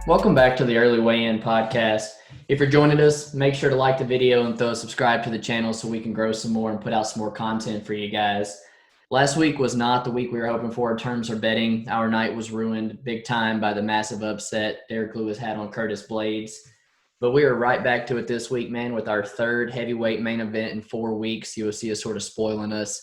Welcome back to the Early Weigh-In podcast. If you're joining us, make sure to like the video and throw a subscribe to the channel so we can grow some more and put out some more content for you guys. Last week was not the week we were hoping for in terms of betting. Our night was ruined big time by the massive upset Derek Lewis had on Curtis Blades. But we are right back to it this week, man, with our third heavyweight main event in 4 weeks. UFC is sort of spoiling us.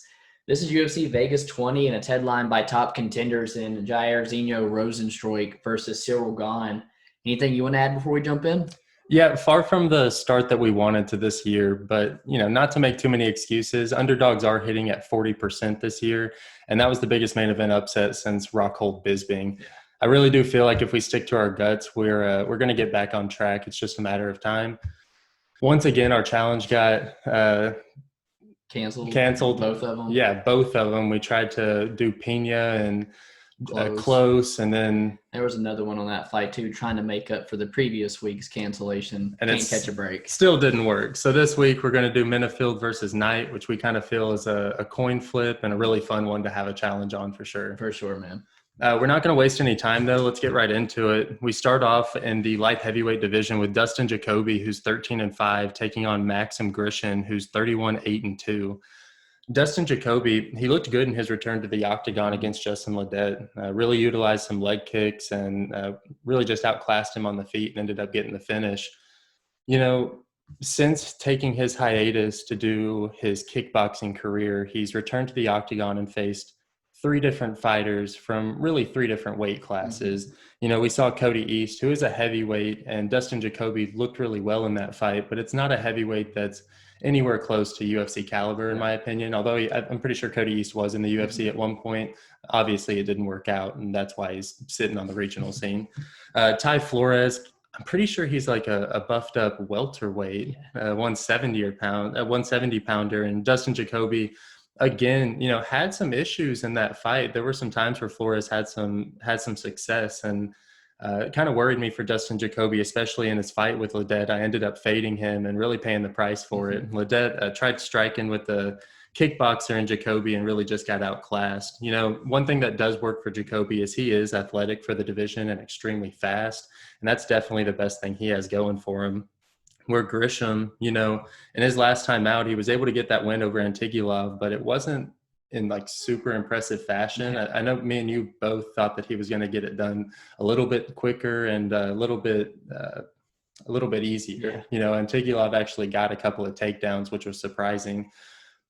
This is UFC Vegas 20, and it's headlined by top contenders in Jairzinho Rozenstruik versus Cyril Gane. Anything you want to add before we jump in? Yeah, far from the start that we wanted to this year, but not to make too many excuses. Underdogs are hitting at 40% this year, and that was the biggest main event upset since Rockhold Bisping. I really do feel like if we stick to our guts, we're going to get back on track. It's just a matter of time. Once again, our challenge got canceled. Both of them. Yeah, both of them. We tried to do Pena and close, and then there was another one on that fight too, trying to make up for the previous week's cancellation. And can't catch a break. Still didn't work. So this week we're going to do Menifield versus Knight, which we kind of feel is a coin flip and a really fun one to have a challenge on for sure. For sure, man. We're not going to waste any time, though. Let's get right into it. We start off in the light heavyweight division with Dustin Jacoby, who's 13-5, taking on Maxim Grishin, who's 31-8-2. Dustin Jacoby, he looked good in his return to the octagon against Justin Ledet. Really utilized some leg kicks and really just outclassed him on the feet and ended up getting the finish. Since taking his hiatus to do his kickboxing career, he's returned to the octagon and faced 3 different fighters from really 3 different weight classes. We saw Cody East, who is a heavyweight, and Dustin Jacoby looked really well in that fight, but it's not a heavyweight that's anywhere close to UFC caliber, in my opinion, although I'm pretty sure Cody East was in the UFC at one point. Obviously, it didn't work out, and that's why he's sitting on the regional scene. Ty Flores, I'm pretty sure he's like a buffed up welterweight, 170 pounder, and Dustin Jacoby, again, had some issues in that fight. There were some times where Flores had some success, and it kind of worried me for Dustin Jacoby, especially in his fight with Ledet. I ended up fading him and really paying the price for it. Ledet tried striking with the kickboxer in Jacoby and really just got outclassed. One thing that does work for Jacoby is he is athletic for the division and extremely fast, and that's definitely the best thing he has going for him. Where Grisham, in his last time out, he was able to get that win over Ankalaev, but it wasn't in like super impressive fashion. I know me and you both thought that he was going to get it done a little bit quicker and a little bit easier. Ankalaev actually got a couple of takedowns, which was surprising.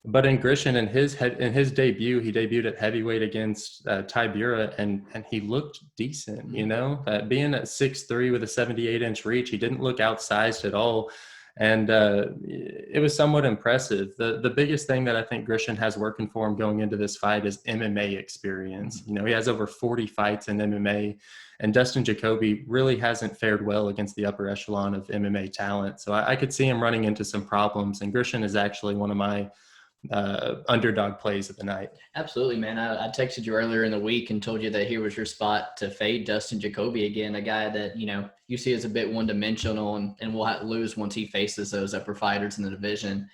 But in Grishin, in his debut, he debuted at heavyweight against Tybura, and he looked decent. Being at 6'3" with a 78-inch reach, he didn't look outsized at all, and it was somewhat impressive. The biggest thing that I think Grishin has working for him going into this fight is MMA experience. He has over 40 fights in MMA, and Dustin Jacoby really hasn't fared well against the upper echelon of MMA talent. So I could see him running into some problems, and Grishin is actually one of my underdog plays of the night. Absolutely, man. I texted you earlier in the week and told you that here was your spot to fade Dustin Jacoby again, a guy that you see as a bit one-dimensional and will lose once he faces those upper fighters in the division.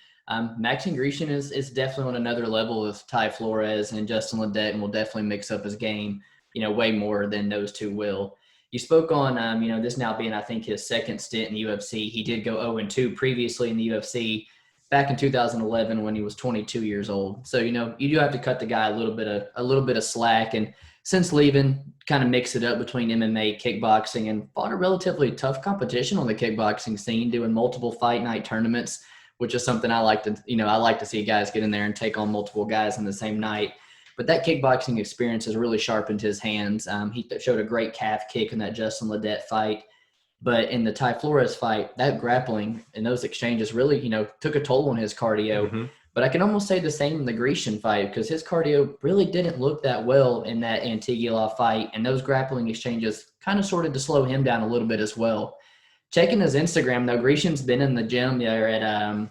Maxim Grishin is definitely on another level with Ty Flores and Justin Ledet, and will definitely mix up his game way more than those two will. You spoke on this now being, I think, his second stint in the UFC. He did go 0-2 previously in the UFC back in 2011 when he was 22 years old. So, you do have to cut the guy a little bit of slack. And since leaving, kind of mix it up between MMA, kickboxing, and fought a relatively tough competition on the kickboxing scene, doing multiple fight night tournaments, which is something I like to see guys get in there and take on multiple guys in the same night. But that kickboxing experience has really sharpened his hands. He showed a great calf kick in that Justin Ledet fight. But in the Ty Flores fight, that grappling and those exchanges really, took a toll on his cardio. Mm-hmm. But I can almost say the same in the Grishin fight, because his cardio really didn't look that well in that Ankalaev fight. And those grappling exchanges kind of started to slow him down a little bit as well. Checking his Instagram, though, Grishin's been in the gym there at,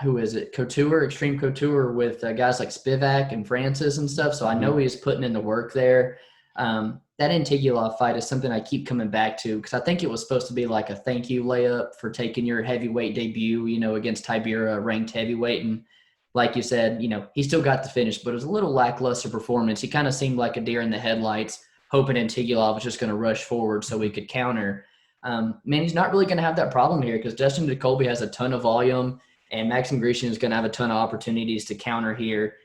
who is it? Couture, Extreme Couture, with guys like Spivak and Francis and stuff. So I know he's putting in the work there. That Ankalaev fight is something I keep coming back to, because I think it was supposed to be like a thank you layup for taking your heavyweight debut, against Tybura, ranked heavyweight. And like you said, he still got the finish, but it was a little lackluster performance. He kind of seemed like a deer in the headlights, hoping Antigulov was just going to rush forward so we could counter. Man, he's not really going to have that problem here because Dustin Jacoby has a ton of volume, and Maxim Grishin is going to have a ton of opportunities to counter here.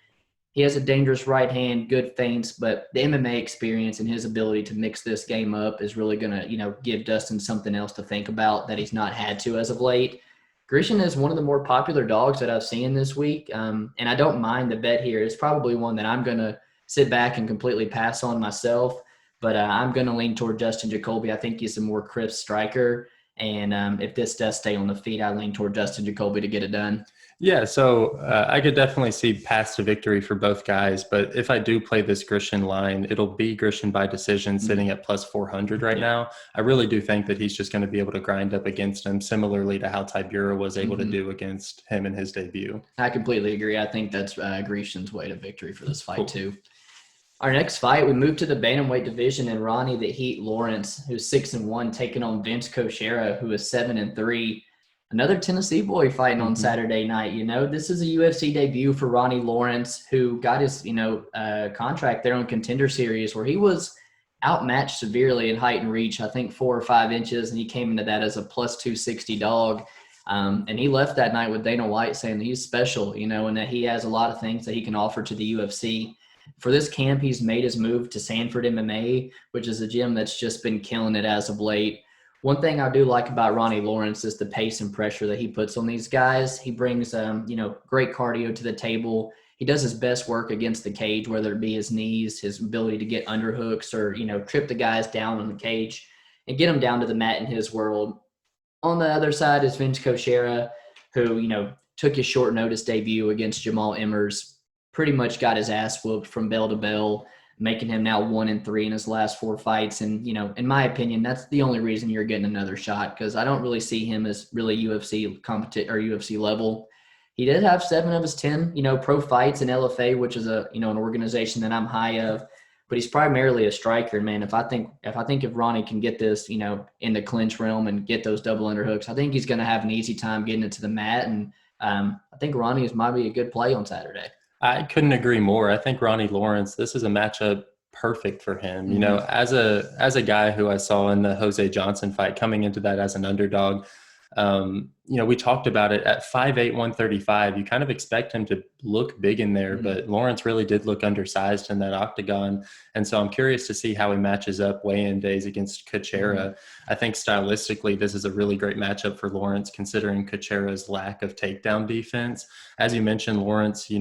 He has a dangerous right hand, good feints, but the MMA experience and his ability to mix this game up is really going to, give Dustin something else to think about that he's not had to as of late. Grishin is one of the more popular dogs that I've seen this week, and I don't mind the bet here. It's probably one that I'm going to sit back and completely pass on myself, but I'm going to lean toward Dustin Jacoby. I think he's a more crisp striker, and if this does stay on the feet, I lean toward Dustin Jacoby to get it done. Yeah, so I could definitely see path to victory for both guys. But if I do play this Grishin line, it'll be Grishin by decision sitting at plus 400 right now. I really do think that he's just going to be able to grind up against him, similarly to how Tybura was able to do against him in his debut. I completely agree. I think that's Grishin's way to victory for this fight, too. Our next fight, we move to the bantamweight division, and Ronnie the Heat Lawrence, who's 6-1, taking on Vince Cochero, who is 7-3. Another Tennessee boy fighting on Saturday night. This is a UFC debut for Ronnie Lawrence, who got his, contract there on Contender Series, where he was outmatched severely in height and reach, I think 4 or 5 inches, and he came into that as a plus 260 dog. And he left that night with Dana White saying that he's special, and that he has a lot of things that he can offer to the UFC. For this camp, he's made his move to Sanford MMA, which is a gym that's just been killing it as of late. One thing I do like about Ronnie Lawrence is the pace and pressure that he puts on these guys. He brings, great cardio to the table. He does his best work against the cage, whether it be his knees, his ability to get underhooks or, trip the guys down on the cage and get them down to the mat in his world. On the other side is Vince Cochero, who, took his short notice debut against Jamal Emmers, pretty much got his ass whooped from bell to bell, making him now 1-3 in his last 4 fights. And, in my opinion, that's the only reason you're getting another shot, because I don't really see him as really UFC UFC level. He did have 7 of his 10, pro fights in LFA, which is an organization that I'm high of, but he's primarily a striker. Man, if Ronnie can get this, in the clinch realm and get those double underhooks, I think he's going to have an easy time getting it to the mat. And I think Ronnie might be a good play on Saturday. I couldn't agree more. I think Ronnie Lawrence, this is a matchup perfect for him. As a guy who I saw in the Jose Johnson fight, coming into that as an underdog, we talked about it at 5'8", 135. You kind of expect him to look big in there, but Lawrence really did look undersized in that octagon. And so I'm curious to see how he matches up weigh-in days against Cochero. I think stylistically, this is a really great matchup for Lawrence, considering Cochero's lack of takedown defense. As you mentioned, Lawrence, he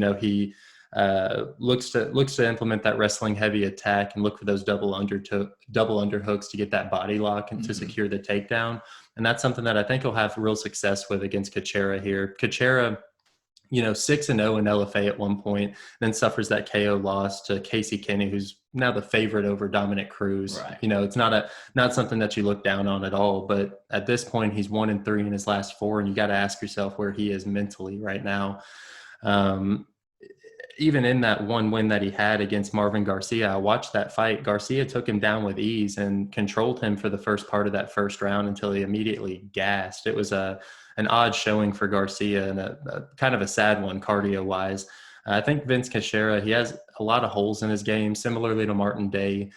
looks to implement that wrestling heavy attack and look for those double underhooks to get that body lock and to secure the takedown. And that's something that I think he'll have real success with against Cochero here. Cochero, 6-0 in LFA at one point, then suffers that KO loss to Casey Kenny, who's now the favorite over Dominic Cruz. Right. It's not something that you look down on at all. But at this point, he's 1-3 in his last 4, and you got to ask yourself where he is mentally right now. Even in that one win that he had against Marvin Garcia, I watched that fight. Garcia took him down with ease and controlled him for the first part of that first round until he immediately gassed. It was an odd showing for Garcia and a kind of a sad one cardio-wise. I think Vince Cochero, he has a lot of holes in his game, similarly to Martin Day,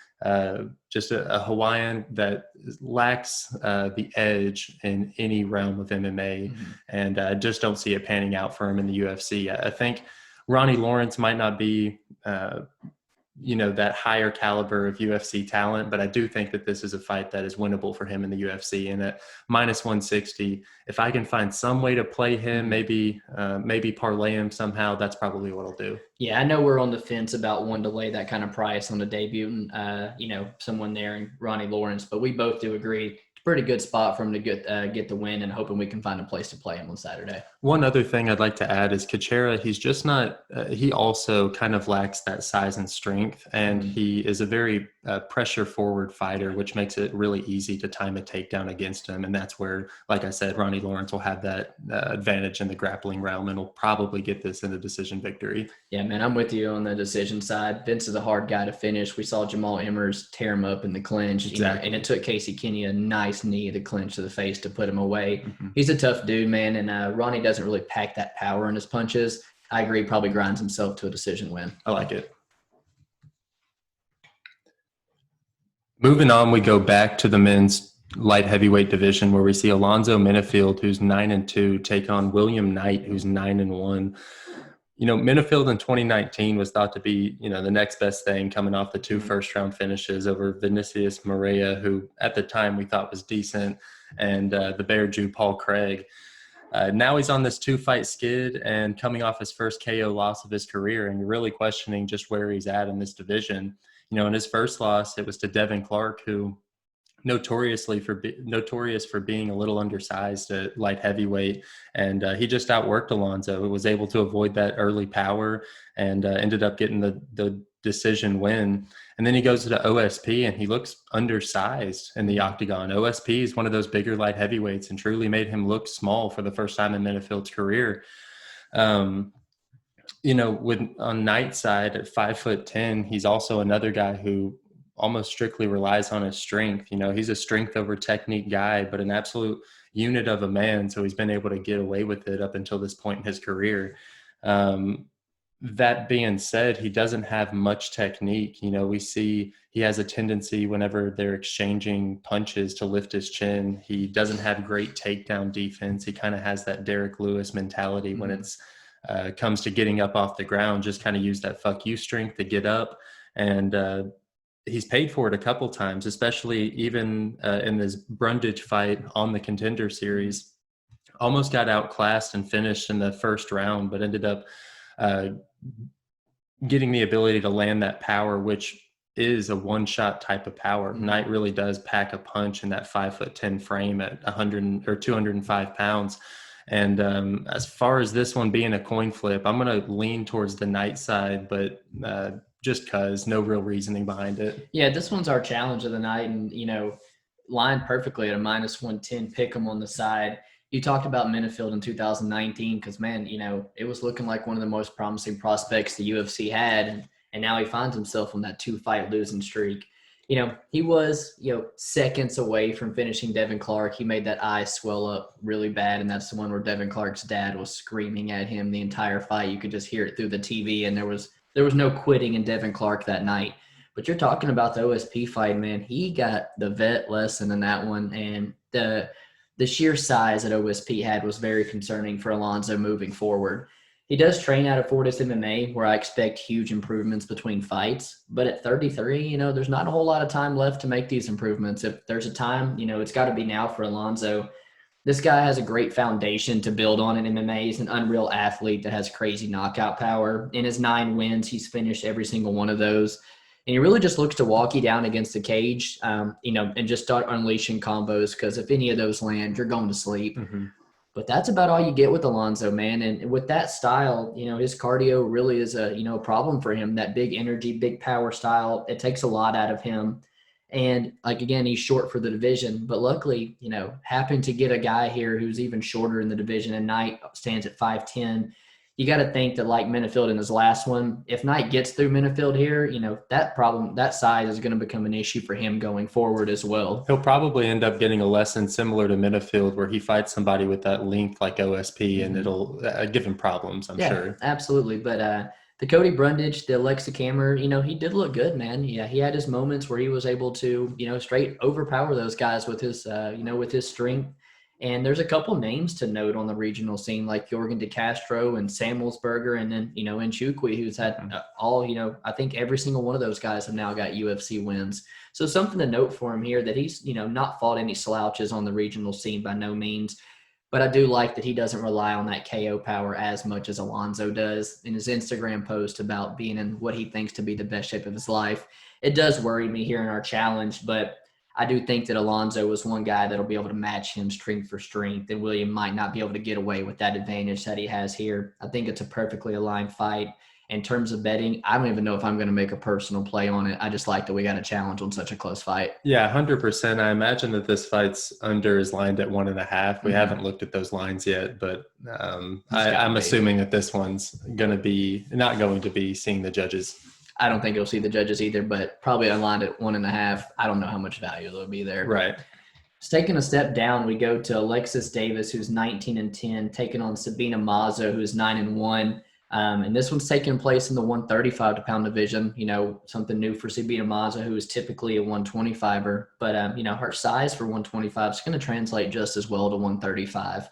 just a Hawaiian that lacks the edge in any realm of MMA, and I just don't see it panning out for him in the UFC. I think Ronnie Lawrence might not be, that higher caliber of UFC talent, but I do think that this is a fight that is winnable for him in the UFC. And at minus 160, if I can find some way to play him, maybe parlay him somehow, that's probably what I'll do. Yeah, I know we're on the fence about one to lay that kind of price on the debut, someone there in Ronnie Lawrence, but we both do agree pretty good spot for him to get the win, and hoping we can find a place to play him on Saturday. One other thing I'd like to add is Cochero, he's just not he also kind of lacks that size and strength, and he is a very pressure forward fighter, which makes it really easy to time a takedown against him. And that's where, like I said, Ronnie Lawrence will have that advantage in the grappling realm and will probably get this in a decision victory. Yeah, man, I'm with you on the decision side. Vince is a hard guy to finish. We saw Jamal Emmers tear him up in the clinch, exactly. And it took Casey Kenny a nice knee to clinch to the face to put him away. He's a tough dude, man, and Ronnie doesn't really pack that power in his punches. I agree, probably grinds himself to a decision win. I like it. Moving on, we go back to the men's light heavyweight division where we see Alonzo Menifield, who's 9-2, take on William Knight, who's 9-1. Menifield in 2019 was thought to be, the next best thing, coming off the two first-round finishes over Vinicius Moreira, who at the time we thought was decent, and the Bear Jew Paul Craig. Now he's on this 2-fight skid and coming off his first KO loss of his career, and you're really questioning just where he's at in this division. In his first loss, it was to Devin Clark, who notorious for being a little undersized at light heavyweight, and he just outworked Alonzo. It was able to avoid that early power and ended up getting the decision win. And then he goes to the OSP and he looks undersized in the octagon. OSP is one of those bigger light heavyweights and truly made him look small for the first time in Menifield's career. On Knight's side at 5'10", he's also another guy who almost strictly relies on his strength. He's a strength over technique guy, but an absolute unit of a man. So he's been able to get away with it up until this point in his career. That being said, he doesn't have much technique. We see he has a tendency whenever they're exchanging punches to lift his chin. He doesn't have great takedown defense. He kind of has that Derek Lewis mentality when it's comes to getting up off the ground, just kind of use that fuck you strength to get up. And he's paid for it a couple times, especially even in this Brundage fight on the Contender Series. Almost got outclassed and finished in the first round, but ended up getting the ability to land that power, which is a one-shot type of power. Knight really does pack a punch in that 5'10" frame at 100 or 205 pounds. And as far as this one being a coin flip, I'm going to lean towards the Knight side, but just because, no real reasoning behind it. Yeah, this one's our challenge of the night, and lined perfectly at a -110 pick 'em on the side. You talked about Menifield in 2019 because, man, it was looking like one of the most promising prospects the UFC had, and now he finds himself on that 2-fight losing streak. He was, seconds away from finishing Devin Clark. He made that eye swell up really bad, and that's the one where Devin Clark's dad was screaming at him the entire fight. You could just hear it through the TV, and there was no quitting in Devin Clark that night. But you're talking about the OSP fight, man. He got the vet lesson in that one, and the sheer size that OSP had was very concerning for Alonzo moving forward. He does train out of Fortis MMA, where I expect huge improvements between fights. But at 33, there's not a whole lot of time left to make these improvements. If there's a time, it's got to be now for Alonzo. This guy has a great foundation to build on in MMA. He's an unreal athlete that has crazy knockout power. In his 9 wins, he's finished every single one of those. And he really just looks to walk you down against the cage, and just start unleashing combos, because if any of those land, you're going to sleep. Mm-hmm. But that's about all you get with Alonzo, man. And with that style, his cardio really is a problem for him. That big energy, big power style, it takes a lot out of him. And again, he's short for the division, but luckily, happened to get a guy here who's even shorter in the division, and Knight stands at 5'10". You got to think that, like Menifield in his last one, if Knight gets through Menifield here, that size is going to become an issue for him going forward as well. He'll probably end up getting a lesson similar to Menifield, where he fights somebody with that length like OSP, and it'll give him problems, I'm sure. Absolutely. But the Cody Brundage, the Alexis Cammer, he did look good, man. Yeah, he had his moments where he was able to, straight overpower those guys with his, with his strength. And there's a couple names to note on the regional scene, like Jorgen De Castro and Samuelsberger, and then, Nchukwi, who's had all, I think every single one of those guys have now got UFC wins. So something to note for him here, that he's, not fought any slouches on the regional scene by no means. But I do like that he doesn't rely on that KO power as much as Alonzo does. In his Instagram post about being in what he thinks to be the best shape of his life, it does worry me here in our challenge, but I do think that Alonzo was one guy that'll be able to match him strength for strength, and William might not be able to get away with that advantage that he has here. I think it's a perfectly aligned fight. In terms of betting, I don't even know if I'm going to make a personal play on it. I just like that we got a challenge on such a close fight. Yeah, 100%. I imagine that this fight's under is lined at 1.5. We haven't looked at those lines yet, but I'm assuming that this one's not going to be seeing the judges. I don't think you'll see the judges either, but probably aligned at 1.5. I don't know how much value there'll be there. Right. Just taking a step down, we go to Alexis Davis, who's 19-10, taking on Sabina Mazo, who's 9-1. And this one's taking place in the 135-pound division, something new for Sabina Mazo, who is typically a 125er. But, her size for 125 is going to translate just as well to 135.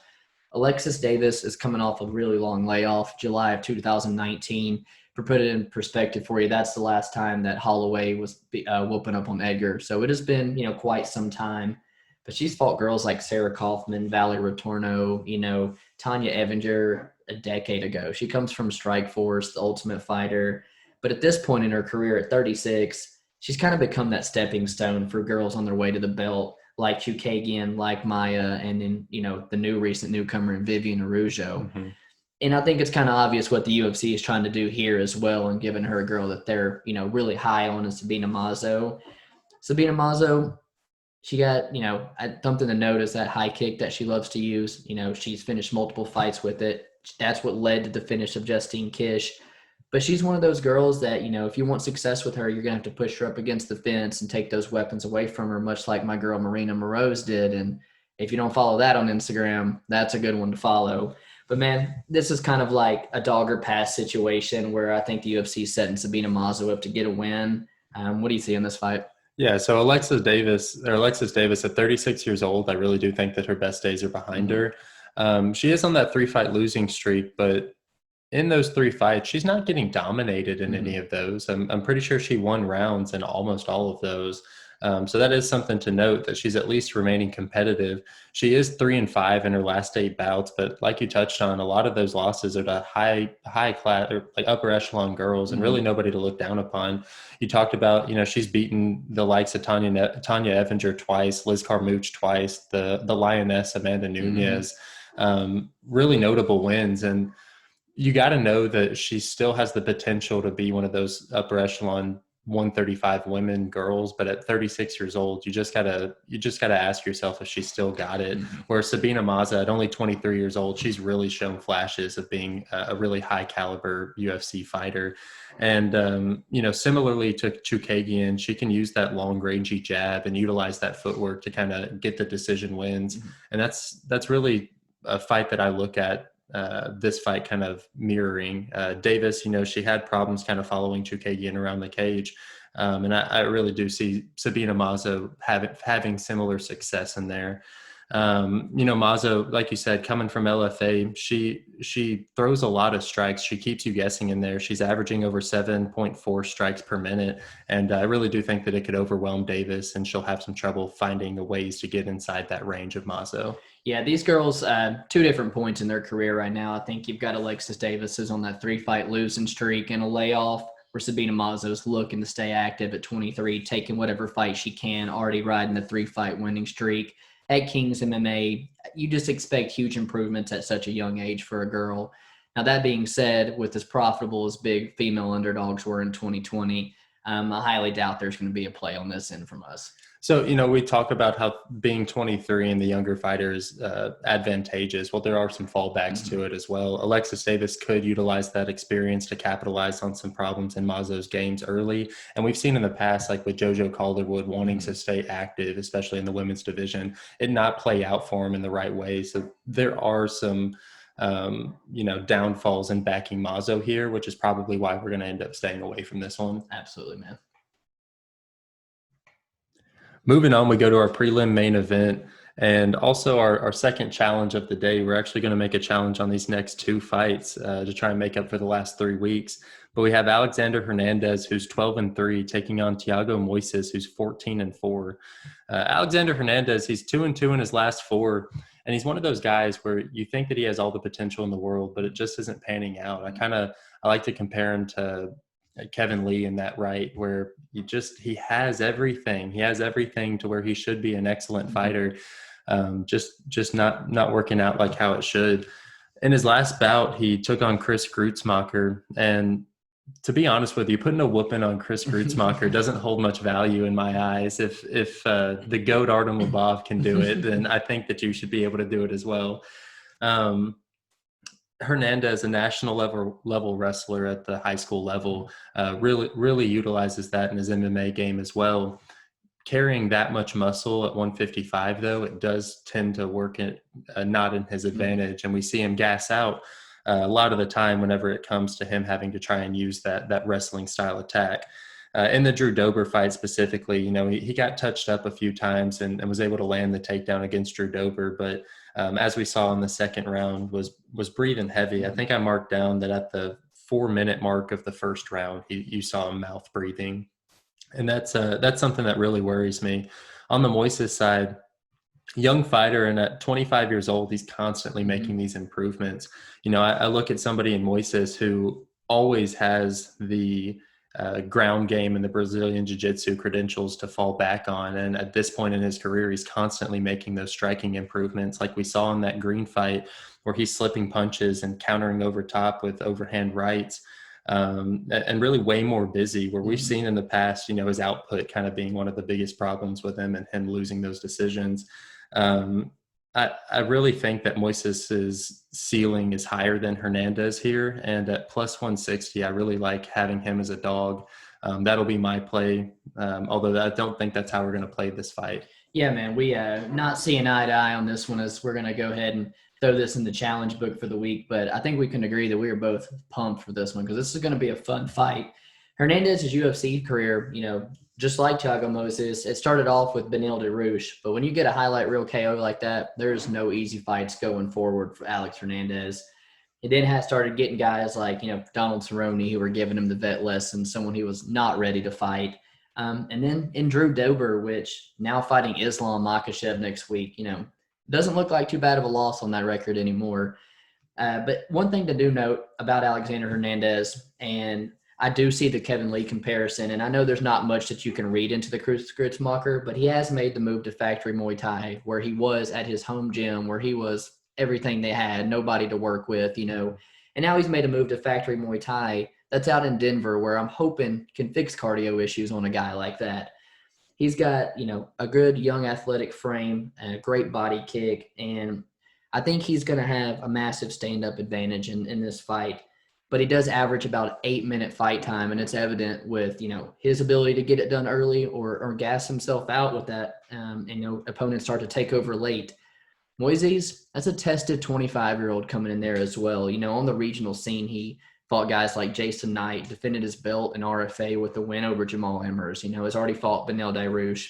Alexis Davis is coming off a really long layoff, July of 2019. For put it in perspective for you, that's the last time that Holloway was whooping up on Edgar. So it has been, quite some time. But she's fought girls like Sarah Kaufman, Valerie Retorno, Tanya Evinger a decade ago. She comes from Strikeforce, the Ultimate Fighter. But at this point in her career at 36, she's kind of become that stepping stone for girls on their way to the belt, like Chukagian, like Maya, and then, the recent newcomer in Vivian Araujo. Mm-hmm. And I think it's kind of obvious what the UFC is trying to do here as well, and giving her a girl that they're, really high on is Sabina Mazo. Sabina Mazo, she got, something to note is that high kick that she loves to use. She's finished multiple fights with it. That's what led to the finish of Justine Kish. But she's one of those girls that, if you want success with her, you're going to have to push her up against the fence and take those weapons away from her, much like my girl Marina Moroz did. And if you don't follow that on Instagram, that's a good one to follow. But, man, this is kind of like a dog or pass situation where I think the UFC is setting Sabina Mazo up to get a win. What do you see in this fight? Yeah, so Alexis Davis at 36 years old, I really do think that her best days are behind her. She is on that 3-fight losing streak, but in those 3 fights, she's not getting dominated in any of those. I'm pretty sure she won rounds in almost all of those. So that is something to note, that she's at least remaining competitive. She is 3-5 in her last 8 bouts, but like you touched on, a lot of those losses are to high class or like upper echelon girls, and really nobody to look down upon. You talked about, she's beaten the likes of Tanya Evinger twice, Liz Carmouche twice, the Lioness Amanda Nunes, really notable wins. And you got to know that she still has the potential to be one of those upper echelon 135 women girls, but at 36 years old, you just gotta ask yourself if she still got it. Where Sabina Mazo, at only 23 years old, she's really shown flashes of being a really high caliber UFC fighter. And similarly to Chukagian, she can use that long rangy jab and utilize that footwork to kind of get the decision wins. And that's really a fight that I look at. This fight kind of mirroring Davis. She had problems kind of following Chukagian around the cage. And I really do see Sabina Mazo having similar success in there. Mazo, like you said, coming from LFA, she throws a lot of strikes. She keeps you guessing in there. She's averaging over 7.4 strikes per minute. And I really do think that it could overwhelm Davis, and she'll have some trouble finding ways to get inside that range of Mazo. Yeah, these girls, 2 different points in their career right now. I think you've got Alexis Davis who's on that 3-fight losing streak and a layoff, where Sabina Mazo's looking to stay active at 23, taking whatever fight she can, already riding the 3-fight winning streak. At Kings MMA, you just expect huge improvements at such a young age for a girl. Now, that being said, with as profitable as big female underdogs were in 2020, I highly doubt there's going to be a play on this end from us. So, we talk about how being 23 and the younger fighter is advantageous. Well, there are some fallbacks to it as well. Alexis Davis could utilize that experience to capitalize on some problems in Mazo's games early. And we've seen in the past, like with JoJo Calderwood wanting to stay active, especially in the women's division, it not play out for him in the right way. So there are some, downfalls in backing Mazo here, which is probably why we're going to end up staying away from this one. Absolutely, man. Moving on, we go to our prelim main event, and also our second challenge of the day. We're actually going to make a challenge on these next 2 fights to try and make up for the last 3 weeks. But we have Alexander Hernandez, who's 12-3, taking on Thiago Moises, who's 14-4. Alexander Hernandez, he's 2-2 in his last 4, and he's one of those guys where you think that he has all the potential in the world, but it just isn't panning out. I like to compare him to Kevin Lee in that right, where he has everything. He has everything to where he should be an excellent fighter, just not working out like how it should. In his last bout, he took on Chris Grutzmacher, and to be honest with you, putting a whooping on Chris Grutzmacher doesn't hold much value in my eyes. If the GOAT Artem Lobov can do it, then I think that you should be able to do it as well. Hernandez, a national level wrestler at the high school level, really utilizes that in his MMA game as well. Carrying that much muscle at 155, though, it does tend to work not in his advantage, and we see him gas out a lot of the time whenever it comes to him having to try and use that wrestling style attack. In the Drew Dober fight specifically, he got touched up a few times and was able to land the takedown against Drew Dober, but as we saw in the second round, was breathing heavy. I think I marked down that at the 4-minute mark of the first round, you saw him mouth breathing, and that's something that really worries me. On the Moises side, young fighter, and at 25 years old, he's constantly making these improvements. I look at somebody in Moises who always has the ground game and the Brazilian Jiu-Jitsu credentials to fall back on. And at this point in his career, he's constantly making those striking improvements, like we saw in that Green fight where he's slipping punches and countering over top with overhand rights, and really way more busy, where we've seen in the past, his output kind of being one of the biggest problems with him and him losing those decisions. I really think that Moises' ceiling is higher than Hernandez here. And at plus 160, I really like having him as a dog. That'll be my play, although I don't think that's how we're going to play this fight. Yeah, man, we not seeing eye to eye on this one, as we're going to go ahead and throw this in the challenge book for the week. But I think we can agree that we are both pumped for this one because this is going to be a fun fight. Hernandez's UFC career, just like Thiago Moises, it started off with Beneil Dariush. But when you get a highlight reel KO like that, there's no easy fights going forward for Alex Hernandez. He then started getting guys like, Donald Cerrone, who were giving him the vet lesson, someone he was not ready to fight. And then in Drew Dober, which now fighting Islam Makhachev next week, doesn't look like too bad of a loss on that record anymore. But one thing to do note about Alexander Hernandez, and I do see the Kevin Lee comparison, and I know there's not much that you can read into the Kritzmacher, but he has made the move to Factory Muay Thai, where he was at his home gym, where he was everything they had, nobody to work with, and now he's made a move to Factory Muay Thai that's out in Denver, where I'm hoping can fix cardio issues on a guy like that. He's got, a good young athletic frame and a great body kick, and I think he's going to have a massive stand-up advantage in this fight. But he does average about 8-minute fight time, and it's evident with, his ability to get it done early or gas himself out with that, opponents start to take over late. Moises, that's a tested 25-year-old coming in there as well. On the regional scene, he fought guys like Jason Knight, defended his belt in RFA with the win over Jamal Emmers, has already fought Beneil Dariush.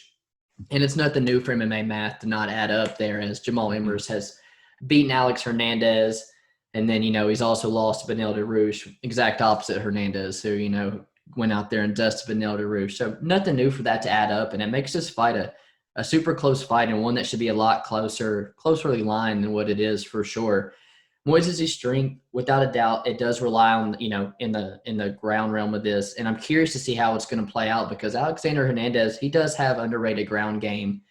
And it's nothing new for MMA math to not add up there, as Jamal Emmers has beaten Alex Hernandez. And then, he's also lost to Beneil Dariush, exact opposite Hernandez, who, went out there and dusted Beneil Dariush. So nothing new for that to add up. And it makes this fight a super close fight, and one that should be a lot closerly lined than what it is for sure. Moises' strength, without a doubt, it does rely on, in the ground realm of this. And I'm curious to see how it's going to play out, because Alexander Hernandez, he does have underrated ground game.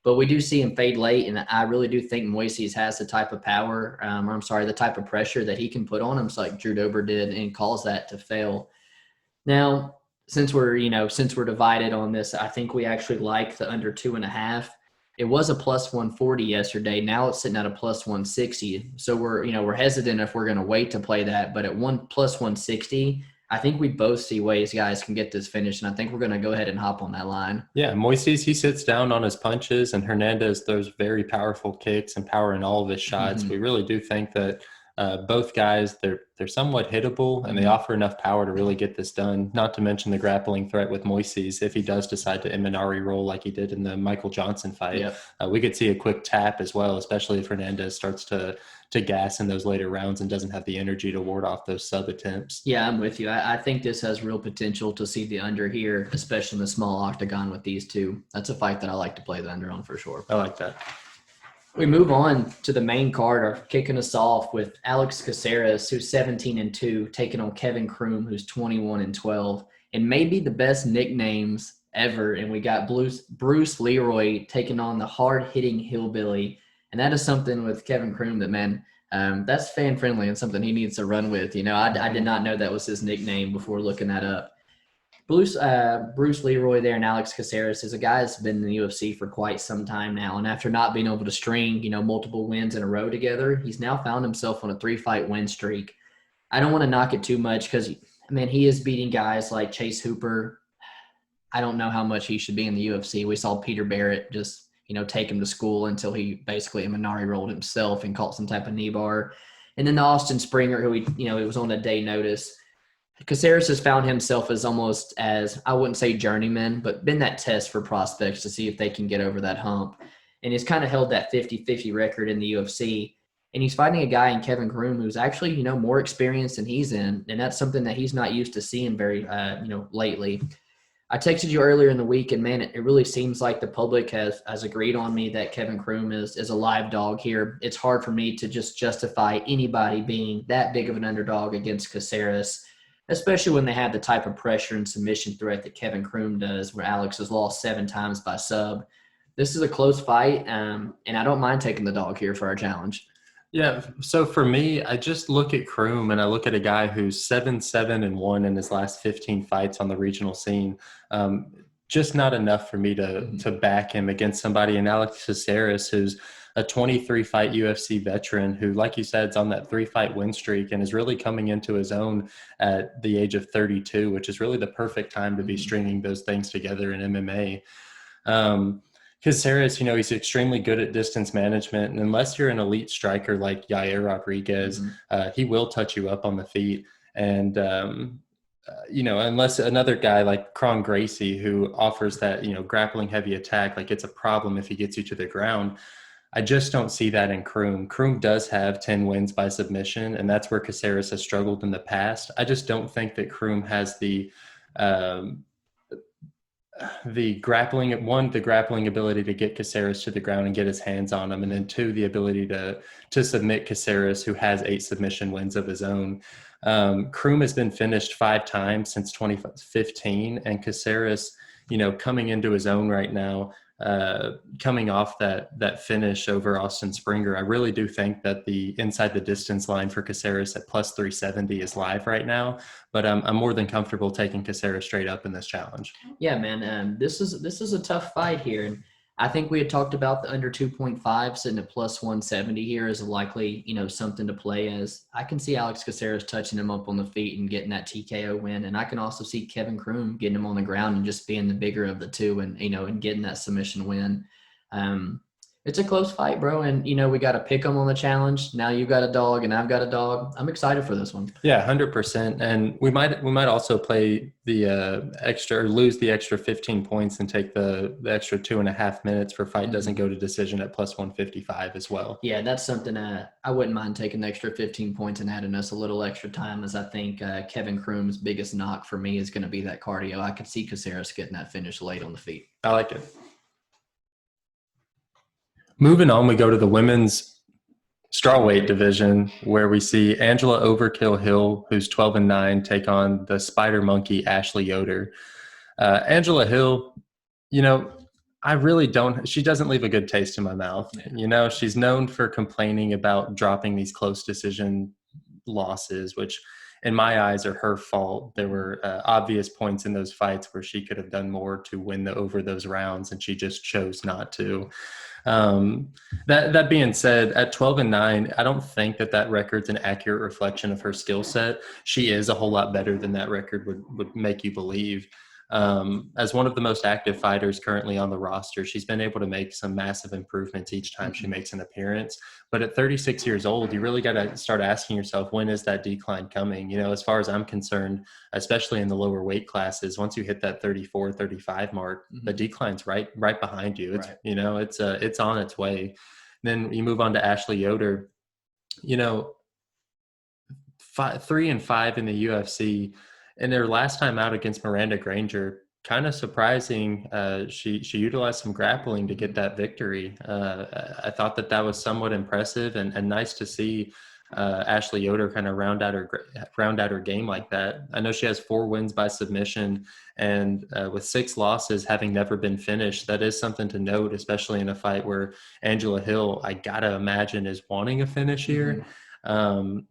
But we do see him fade late, and I really do think Moises has the type of power, the type of pressure that he can put on him, like Drew Dober did, and cause that to fail. Now, since we're divided on this, I think we actually like the under 2.5. It was a plus 140 yesterday. Now it's sitting at a plus 160. So we're hesitant if we're going to wait to play that. But at plus 160, I think we both see ways guys can get this finished, and I think we're going to go ahead and hop on that line. Yeah, Moises, he sits down on his punches, and Hernandez throws very powerful kicks and power in all of his shots. We really do think that both guys, they're somewhat hittable, and they offer enough power to really get this done, not to mention the grappling threat with Moises. If he does decide to Imanari roll like he did in the Michael Johnson fight, we could see a quick tap as well, especially if Hernandez starts to gas in those later rounds and doesn't have the energy to ward off those sub attempts. Yeah, I'm with you. I think this has real potential to see the under here, especially in the small octagon with these two. That's a fight that I like to play the under on for sure. I like that. We move on to the main card, kicking us off with Alex Caceres, who's 17-2, taking on Kevin Croom, who's 21-12, and maybe the best nicknames ever. And we got Bruce Leroy taking on the hard-hitting hillbilly. And that is something with Kevin Croom that, man, that's fan-friendly and something he needs to run with. I did not know that was his nickname before looking that up. Bruce Leroy there and Alex Caceres is a guy that's been in the UFC for quite some time now. And after not being able to string, multiple wins in a row together, he's now found himself on a 3-fight win streak. I don't want to knock it too much because, he is beating guys like Chase Hooper. I don't know how much he should be in the UFC. We saw Peter Barrett just, take him to school until he basically Imanari rolled himself and caught some type of knee bar. And then the Austin Springer, who it was on a day notice. Caceres has found himself as almost as, I wouldn't say journeyman, but been that test for prospects to see if they can get over that hump. And he's kind of held that 50-50 record in the UFC. And he's fighting a guy in Kevin Croom who's actually, more experienced than he's in. And that's something that he's not used to seeing very, lately. I texted you earlier in the week, and man, it really seems like the public has agreed on me that Kevin Croom is a live dog here. It's hard for me to just justify anybody being that big of an underdog against Caceres, especially when they have the type of pressure and submission threat that Kevin Croom does, where Alex has lost 7 times by sub. This is a close fight, and I don't mind taking the dog here for our challenge. Yeah, so for me, I just look at Croom and I look at a guy who's 7-7-1 in his last 15 fights on the regional scene. Just not enough for me to back him against somebody in Alex Caceres, who's a 23-fight UFC veteran who, like you said, is on that 3-fight win streak and is really coming into his own at the age of 32, which is really the perfect time to be stringing those things together in MMA. Caceres, he's extremely good at distance management, and unless you're an elite striker like Yair Rodriguez, he will touch you up on the feet. And unless another guy like Kron Gracie, who offers that grappling heavy attack, like it's a problem if he gets you to the ground. I just don't see that in Croom. Croom does have 10 wins by submission, and that's where Caceres has struggled in the past. I just don't think that Croom has the grappling ability to get Caceres to the ground and get his hands on him, and then 2, the ability to submit Caceres, who has 8 submission wins of his own. Croom has been finished 5 times since 2015, and Caceres, coming into his own right now, coming off that finish over Austin Springer, I really do think that the inside the distance line for Caceres at plus 370 is live right now, but I'm more than comfortable taking Caceres straight up in this challenge. Yeah, man, this is a tough fight here, and I think we had talked about the under 2.5 sitting at plus 170 here as likely, something to play as. I can see Alex Caceres touching him up on the feet and getting that TKO win. And I can also see Kevin Croom getting him on the ground and just being the bigger of the two and, and getting that submission win. It's a close fight, bro. And, we got to pick them on the challenge. Now you've got a dog and I've got a dog. I'm excited for this one. Yeah, 100%. And we might also play the extra, or lose the extra 15 points and take the extra 2.5 minutes for fight doesn't go to decision at plus 155 as well. Yeah, that's something I wouldn't mind taking the extra 15 points and adding us a little extra time, as I think Kevin Croom's biggest knock for me is going to be that cardio. I could see Caceres getting that finish late on the feet. I like it. Moving on, we go to the women's strawweight division, where we see Angela Overkill Hill, who's 12-9, take on the Spider Monkey Ashley Yoder. Angela Hill, I really don't. She doesn't leave a good taste in my mouth. She's known for complaining about dropping these close decision losses, which in my eyes are her fault. There were obvious points in those fights where she could have done more to win over those rounds, and she just chose not to. That being said, at 12-9, I don't think that record's an accurate reflection of her skill set. She is a whole lot better than that record would make you believe. As one of the most active fighters currently on the roster, she's been able to make some massive improvements each time she makes an appearance. But at 36 years old, you really got to start asking yourself, when is that decline coming? As far as I'm concerned, especially in the lower weight classes, once you hit that 34, 35 mark, the decline's right behind you. It's, right. It's on its way. Then you move on to Ashley Yoder, 3-5 in the UFC. And their last time out against Miranda Granger, kind of surprising. She utilized some grappling to get that victory. I thought that was somewhat impressive and nice to see Ashley Yoder kind of round out her game like that. I know she has 4 wins by submission, and with 6 losses, having never been finished. That is something to note, especially in a fight where Angela Hill, I gotta imagine, is wanting a finish here.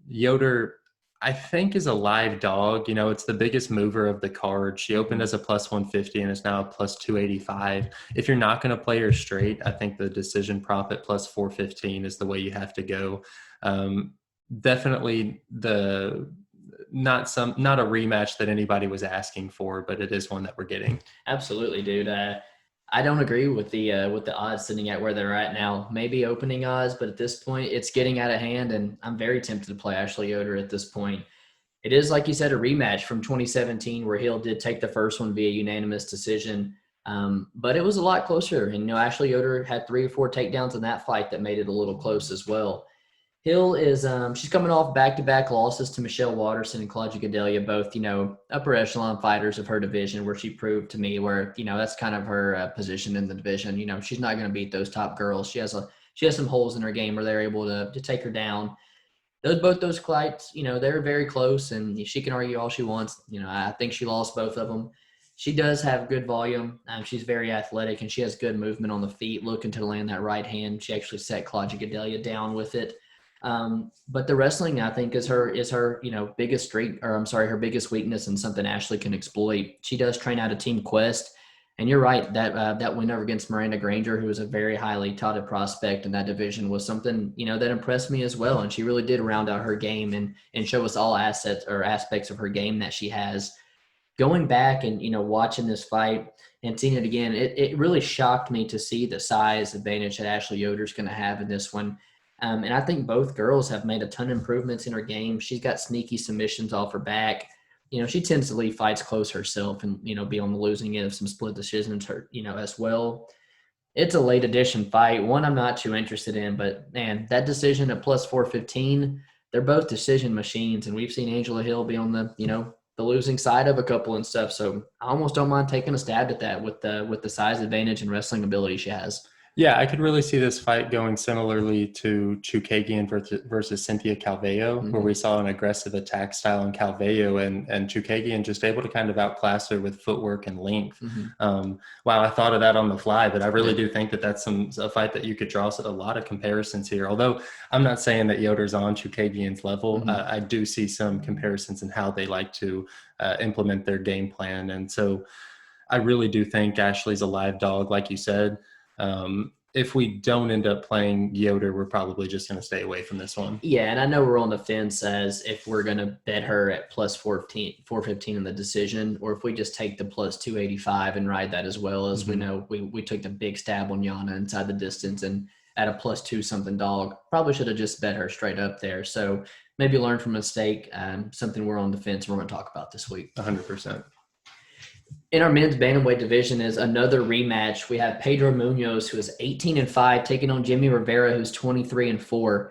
Yoder, I think, is a live dog. It's the biggest mover of the card. She opened as a plus 150 and is now a plus 285. If you're not going to play her straight, I think the decision prop at plus 415 is the way you have to go. Definitely not a rematch that anybody was asking for, but it is one that we're getting. Absolutely, dude. I don't agree with the odds sitting at where they're at now. Maybe opening odds, but at this point, it's getting out of hand, and I'm very tempted to play Ashley Yoder at this point. It is, like you said, a rematch from 2017 where Hill did take the first one via unanimous decision. But it was a lot closer. And, Ashley Yoder had 3 or 4 takedowns in that fight that made it a little close as well. Hill is she's coming off back-to-back losses to Michelle Waterson and Claudia Gadelha, both, upper echelon fighters of her division, where she proved to me where, that's kind of her position in the division. She's not going to beat those top girls. She has some holes in her game where they're able to take her down. Both those fights, they're very close, and she can argue all she wants. I think she lost both of them. She does have good volume. She's very athletic, and she has good movement on the feet, looking to land that right hand. She actually set Claudia Gadelha down with it. But the wrestling, I think, is her biggest strength, or her biggest weakness, and something Ashley can exploit. She does train out of Team Quest. And you're right, that win over against Miranda Granger, who was a very highly touted prospect in that division, was something, that impressed me as well. And she really did round out her game and show us all assets or aspects of her game that she has. Going back and, watching this fight and seeing it again, it really shocked me to see the size advantage that Ashley Yoder's going to have in this one. And I think both girls have made a ton of improvements in her game. She's got sneaky submissions off her back. She tends to leave fights close herself and, be on the losing end of some split decisions, as well. It's a late edition fight. One I'm not too interested in, but man, that decision at plus 415, they're both decision machines. And we've seen Angela Hill be on the, the losing side of a couple and stuff. So I almost don't mind taking a stab at that with the size advantage and wrestling ability she has. Yeah, I could really see this fight going similarly to Chookagian versus Cynthia Calvillo, where we saw an aggressive attack style in Calvillo, and Chookagian just able to kind of outclass her with footwork and length. Wow, I thought of that on the fly, but I really do think that that's a fight that you could draw a lot of comparisons here. Although I'm not saying that Yoder's on Chookagian's level, I do see some comparisons in how they like to implement their game plan. And so I really do think Ashley's a live dog, like you said. If we don't end up playing Yoder, we're probably just going to stay away from this one. Yeah, and I know we're on the fence as if we're going to bet her at plus 415 in the decision, or if we just take the plus 285 and ride that as well. As we know, we took the big stab on Yana inside the distance and at a plus 2 something dog. Probably should have just bet her straight up there. So maybe learn from a mistake, something we're on the fence and we're going to talk about this week. 100%. In our men's bantamweight division is another rematch. We have Pedro Munhoz, who is 18-5, taking on Jimmie Rivera, who's 23-4.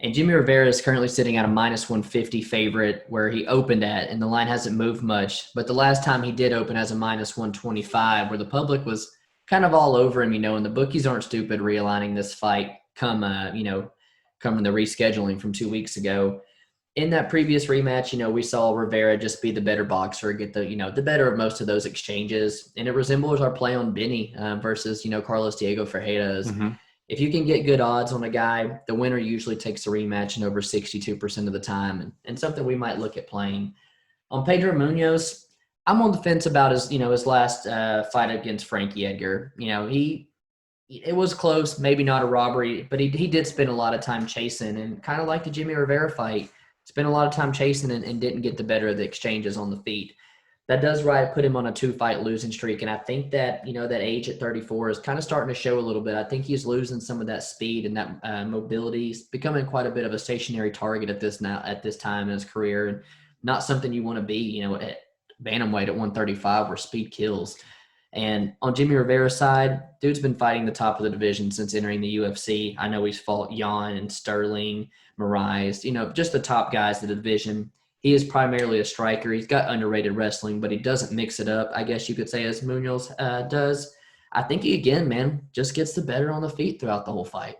And Jimmie Rivera is currently sitting at a minus 150 favorite where he opened at, and the line hasn't moved much. But the last time he did open as a minus 125, where the public was kind of all over him, and the bookies aren't stupid realigning this fight come the rescheduling from 2 weeks ago. In that previous rematch, we saw Rivera just be the better boxer, get the better of most of those exchanges. And it resembles our play on Benny versus, Carlos Diego Ferreira. If you can get good odds on a guy, the winner usually takes a rematch in over 62% of the time, and something we might look at playing. On Pedro Munhoz, I'm on the fence about his last fight against Frankie Edgar. It was close, maybe not a robbery, but he did spend a lot of time chasing, and kind of like the Jimmie Rivera fight, spent a lot of time chasing and didn't get the better of the exchanges on the feet. That does put him on a 2-fight losing streak. And I think that, that age at 34 is kind of starting to show a little bit. I think he's losing some of that speed and that mobility. He's becoming quite a bit of a stationary target at this time in his career, and not something you want to be, at bantamweight at 135 where speed kills. And on Jimmie Rivera's side, dude's been fighting the top of the division since entering the UFC. I know he's fought Jan and Sterling, Moraes, just the top guys of the division. He is primarily a striker. He's got underrated wrestling, but he doesn't mix it up, I guess you could say, as Munhoz does. I think he, again, man, just gets the better on the feet throughout the whole fight.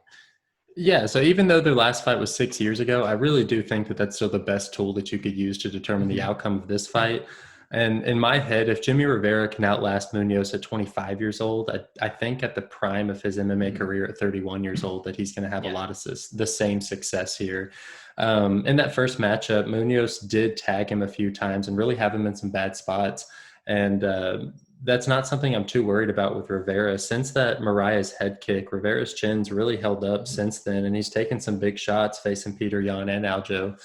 Yeah, so even though their last fight was 6 years ago, I really do think that that's still the best tool that you could use to determine the outcome of this fight. And in my head, if Jimmie Rivera can outlast Munhoz at 25 years old, I think at the prime of his MMA career at 31 years old that he's going to have a lot of the same success here. In that first matchup, Munhoz did tag him a few times and really have him in some bad spots. And that's not something I'm too worried about with Rivera. Since that Mariah's head kick, Rivera's chin's really held up since then, and he's taken some big shots facing Peter Yan and Aljo.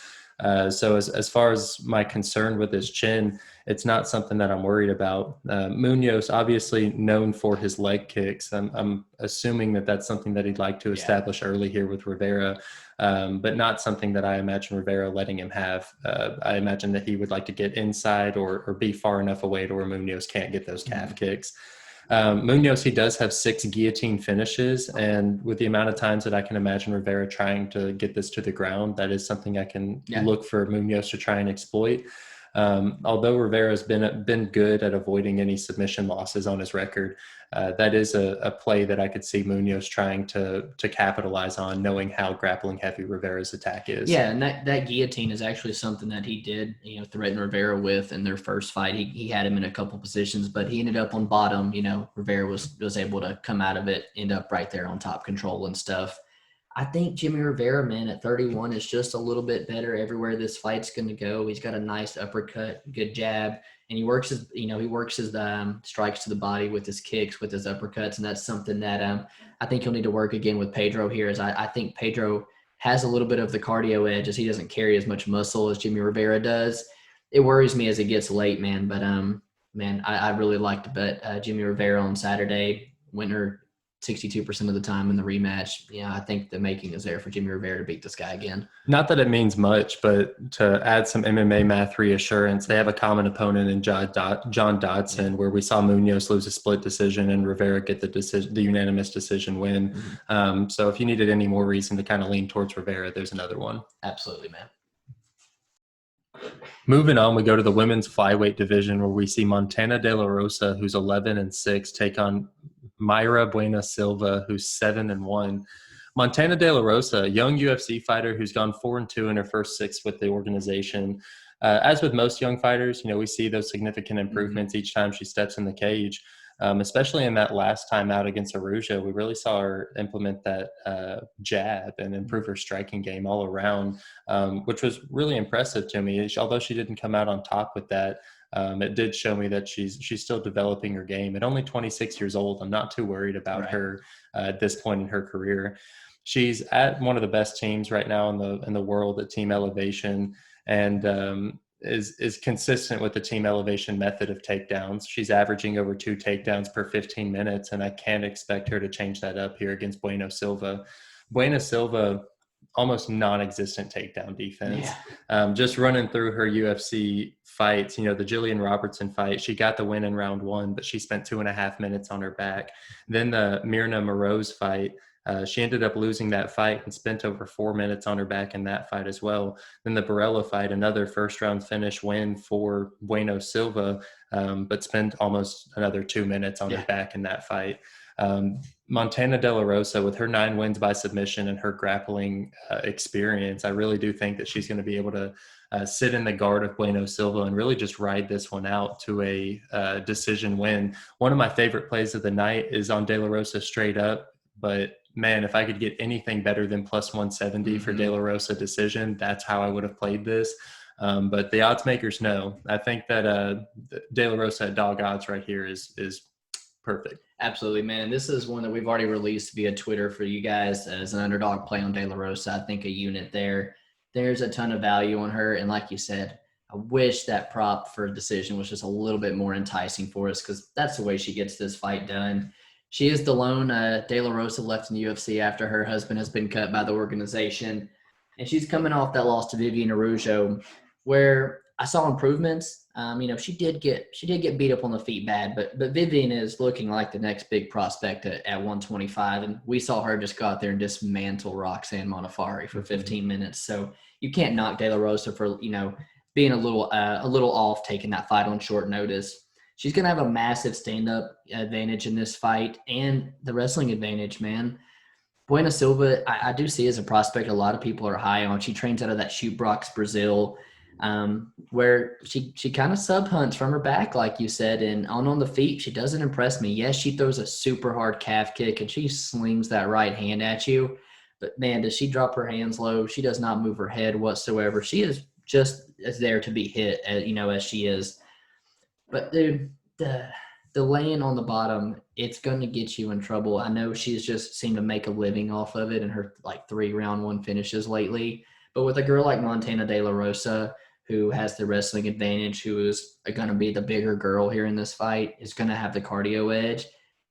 So as far as my concern with his chin, it's not something that I'm worried about. Munhoz, obviously known for his leg kicks. I'm assuming that that's something that he'd like to establish early here with Rivera, but not something that I imagine Rivera letting him have. I imagine that he would like to get inside or be far enough away to where Munhoz can't get those calf kicks. Munhoz, he does have 6 guillotine finishes, and with the amount of times that I can imagine Rivera trying to get this to the ground, that is something I can look for Munhoz to try and exploit. Although Rivera's been good at avoiding any submission losses on his record, that is a play that I could see Munhoz trying to capitalize on, knowing how grappling heavy Rivera's attack is. Yeah, and that guillotine is actually something that he did, threaten Rivera with in their first fight. He had him in a couple positions, but he ended up on bottom. Rivera was able to come out of it, end up right there on top control and stuff. I think Jimmie Rivera, man, at 31 is just a little bit better everywhere this fight's going to go. He's got a nice uppercut, good jab, and he works his strikes to the body with his kicks, with his uppercuts, and that's something that I think he'll need to work again with Pedro here. As I think Pedro has a little bit of the cardio edge, as he doesn't carry as much muscle as Jimmie Rivera does. It worries me as it gets late, man. But I really like to bet Jimmie Rivera on Saturday, winner 62% of the time in the rematch. I think the making is there for Jimmie Rivera to beat this guy again. Not that it means much, but to add some MMA math reassurance, they have a common opponent in John Dodson, where we saw Munhoz lose a split decision and Rivera get the unanimous decision win. Mm-hmm. So if you needed any more reason to kind of lean towards Rivera, there's another one. Absolutely, man. Moving on, we go to the women's flyweight division, where we see Montana De La Rosa, who's 11-6, take on Mayra Buena Silva, who's 7-1. Montana De La Rosa, a young UFC fighter who's gone 4-2 in her first 6 with the organization. As with most young fighters, we see those significant improvements each time she steps in the cage. Especially in that last time out against Araujo, we really saw her implement that jab and improve her striking game all around, which was really impressive to me. Although she didn't come out on top with that, it did show me that she's still developing her game. At only 26 years old, I'm not too worried about her at this point in her career. She's at one of the best teams right now in the world at Team Elevation, and is consistent with the Team Elevation method of takedowns. She's averaging over 2 takedowns per 15 minutes, and I can't expect her to change that up here against Buena Silva. Buena Silva, almost non-existent takedown defense. Just running through her UFC fights, the Jillian Robertson fight, she got the win in round 1, but she spent 2.5 minutes on her back. Then the Mirna Moroz fight, she ended up losing that fight and spent over 4 minutes on her back in that fight as well. Then the Barella fight, another first-round finish win for Buena Silva, but spent almost another 2 minutes on her back in that fight. Montana De La Rosa, with her 9 wins by submission and her grappling experience, I really do think that she's going to be able to sit in the guard of Buena Silva and really just ride this one out to a decision win. One of my favorite plays of the night is on De La Rosa straight up, but man, if I could get anything better than plus 170 for De La Rosa decision, that's how I would have played this. But the odds makers know. I think that De La Rosa at dog odds right here is perfect. Absolutely, man. This is one that we've already released via Twitter for you guys as an underdog play on De La Rosa. I think a unit there. There's a ton of value on her. And like you said, I wish that prop for decision was just a little bit more enticing for us, because that's the way she gets this fight done. She is the lone De La Rosa left in the UFC after her husband has been cut by the organization. And she's coming off that loss to Vivian Araujo, where I saw improvements. She did get beat up on the feet bad, but Vivian is looking like the next big prospect at 125. And we saw her just go out there and dismantle Roxanne Modafferi for 15 minutes. So you can't knock De La Rosa for, being a little off taking that fight on short notice. She's going to have a massive stand-up advantage in this fight and the wrestling advantage, man. Buena Silva, I do see as a prospect a lot of people are high on. She trains out of that Shoot Brox, Brazil, where she kind of sub-hunts from her back, like you said, and on the feet, she doesn't impress me. Yes, she throws a super hard calf kick, and she slings that right hand at you. But, man, does she drop her hands low? She does not move her head whatsoever. She is just as there to be hit, as she is. But, dude, the laying on the bottom, it's going to get you in trouble. I know she's just seemed to make a living off of it in her, 3 round 1 finishes lately. But with a girl like Montana De La Rosa, who has the wrestling advantage, who is going to be the bigger girl here in this fight, is going to have the cardio edge.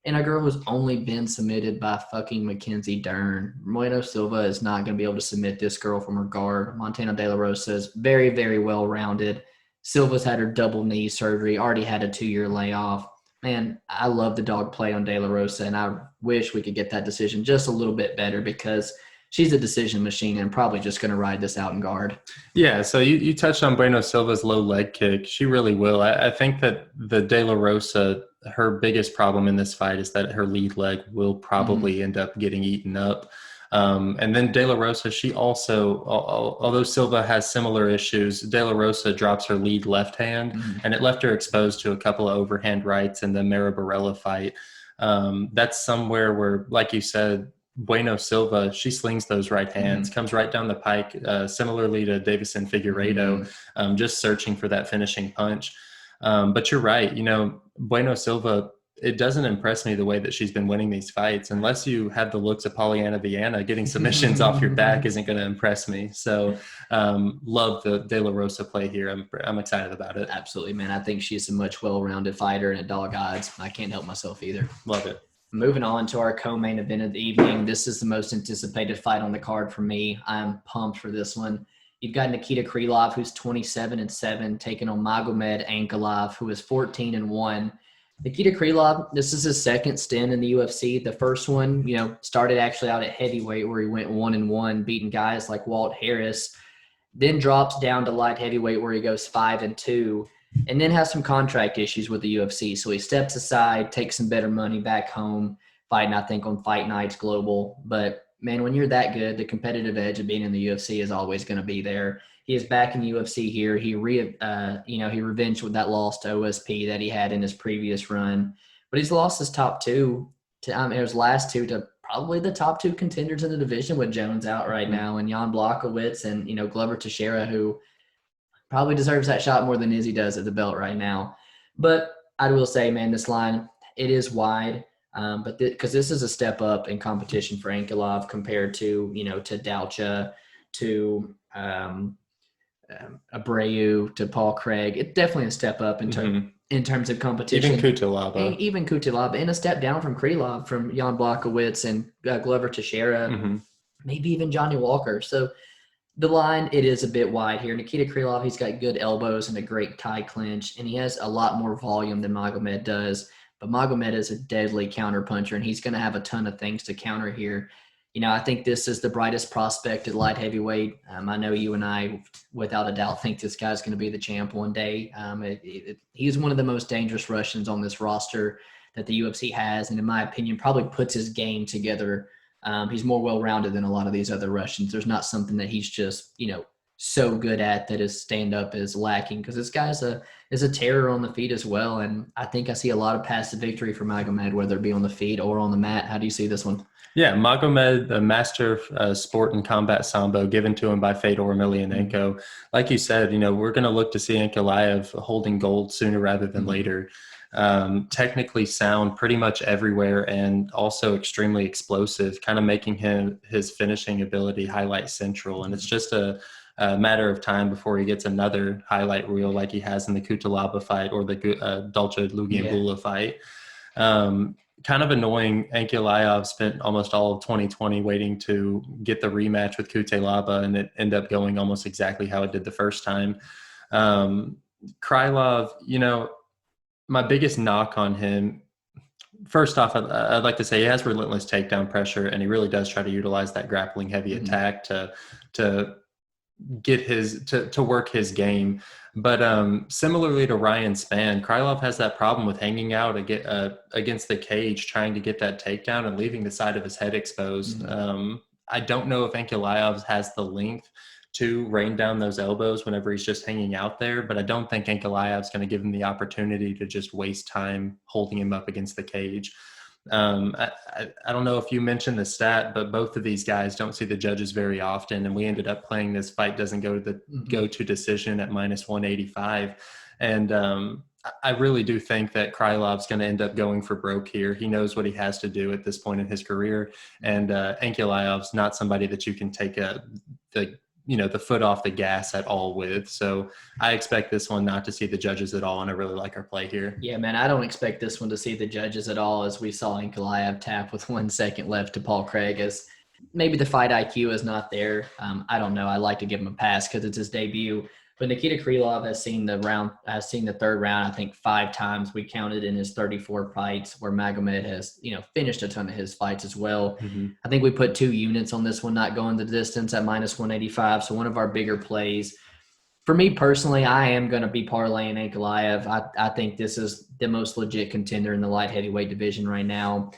And a girl who's only been submitted by fucking Mackenzie Dern. Bueno Silva is not going to be able to submit this girl from her guard. Montana De La Rosa is very, very well-rounded. Silva's had her double knee surgery, already had a 2-year layoff. Man, I love the dog play on De La Rosa, and I wish we could get that decision just a little bit better because she's a decision machine and probably just going to ride this out in guard. Yeah, so you touched on Bueno Silva's low leg kick. She really will. I think that the De La Rosa, her biggest problem in this fight is that her lead leg will probably end up getting eaten up. And then De La Rosa, she also, although Silva has similar issues, De La Rosa drops her lead left hand, and it left her exposed to a couple of overhand rights in the Mayra Barella fight. That's somewhere where, like you said, Bueno Silva, she slings those right hands, comes right down the pike, similarly to Davison Figueiredo, just searching for that finishing punch. But you're right. Bueno Silva, it doesn't impress me the way that she's been winning these fights. Unless you have the looks of Pollyanna Viana, getting submissions off your back isn't going to impress me. So love the De La Rosa play here. I'm excited about it. Absolutely, man. I think she's a much well-rounded fighter and at dog odds. I can't help myself either. Love it. Moving on to our co-main event of the evening. This is the most anticipated fight on the card for me. I'm pumped for this one. You've got Nakita Krylov, who's 27-7, taking on Magomed Ankalaev, who is 14-1. Nakita Krylov, this is his second stint in the UFC. The first one, started actually out at heavyweight where he went 1-1, beating guys like Walt Harris, then drops down to light heavyweight where he goes 5-2. And then has some contract issues with the UFC. So he steps aside, takes some better money back home, fighting, I think, on Fight Nights Global. But, man, when you're that good, the competitive edge of being in the UFC is always going to be there. He is back in UFC here. He revenged with that loss to OSP that he had in his previous run. But he's lost his top two his last two to probably the top two contenders in the division with Jones out right now, and Jan Blachowicz and, Glover Teixeira, who probably deserves that shot more than Izzy does at the belt right now. But I will say, man, this line, it is wide. But because this is a step up in competition for Ankalaev compared to, to Dalcha, to Abreu, to Paul Craig. It's definitely a step up in terms of competition. Even Kutalaba. And a step down from Krylov, from Jan Blachowicz and Glover Teixeira, maybe even Johnny Walker. So the line, it is a bit wide here. Nakita Krylov, he's got good elbows and a great tie clinch, and he has a lot more volume than Magomed does. But Magomed is a deadly counterpuncher, and he's going to have a ton of things to counter here. I think this is the brightest prospect at light heavyweight. I know you and I, without a doubt, think this guy's going to be the champ one day. He's one of the most dangerous Russians on this roster that the UFC has, and in my opinion, probably puts his game together. He's more well-rounded than a lot of these other Russians. There's not something that he's just, so good at that his stand-up is lacking, because this guy is a terror on the feet as well. And I think I see a lot of passive victory for Magomed, whether it be on the feet or on the mat. How do you see this one? Yeah, Magomed, the master of sport and combat sambo, given to him by Fedor Emelianenko. Like you said, we're going to look to see Ankalaev holding gold sooner rather than later. Technically sound pretty much everywhere, and also extremely explosive, kind of making his finishing ability highlight central. And it's just a matter of time before he gets another highlight reel like he has in the Kutalaba fight or the Dalcha Lugiambula fight. Kind of annoying. Ankalaev spent almost all of 2020 waiting to get the rematch with Kutalaba, and it ended up going almost exactly how it did the first time. Krylov, my biggest knock on him, first off, I'd like to say he has relentless takedown pressure, and he really does try to utilize that grappling heavy attack to get to work his game. But similarly to Ryan Spann, Krylov has that problem with hanging out against the cage, trying to get that takedown and leaving the side of his head exposed. I don't know if Ankalaev has the length to rain down those elbows whenever he's just hanging out there, but I don't think Ankalaev's going to give him the opportunity to just waste time holding him up against the cage. I don't know if you mentioned the stat, but both of these guys don't see the judges very often, and we ended up playing this fight doesn't go to decision at -185. And I really do think that Krylov's going to end up going for broke here. He knows what he has to do at this point in his career, and Ankalaev's not somebody that you can take the the foot off the gas at all with. So I expect this one not to see the judges at all, and I really like our play here. Yeah, man, I don't expect this one to see the judges at all, as we saw Ankalaev tap with 1 second left to Paul Craig. As maybe the fight IQ is not there. I don't know. I like to give him a pass because it's his debut. But Nakita Krylov has seen the third round, I think 5 times. We counted in his 34 fights, where Magomed has, finished a ton of his fights as well. Mm-hmm. I think we put 2 units on this one, not going the distance at -185. So one of our bigger plays. For me personally, I am going to be parlaying Ankalaev. I think this is the most legit contender in the light heavyweight division right now.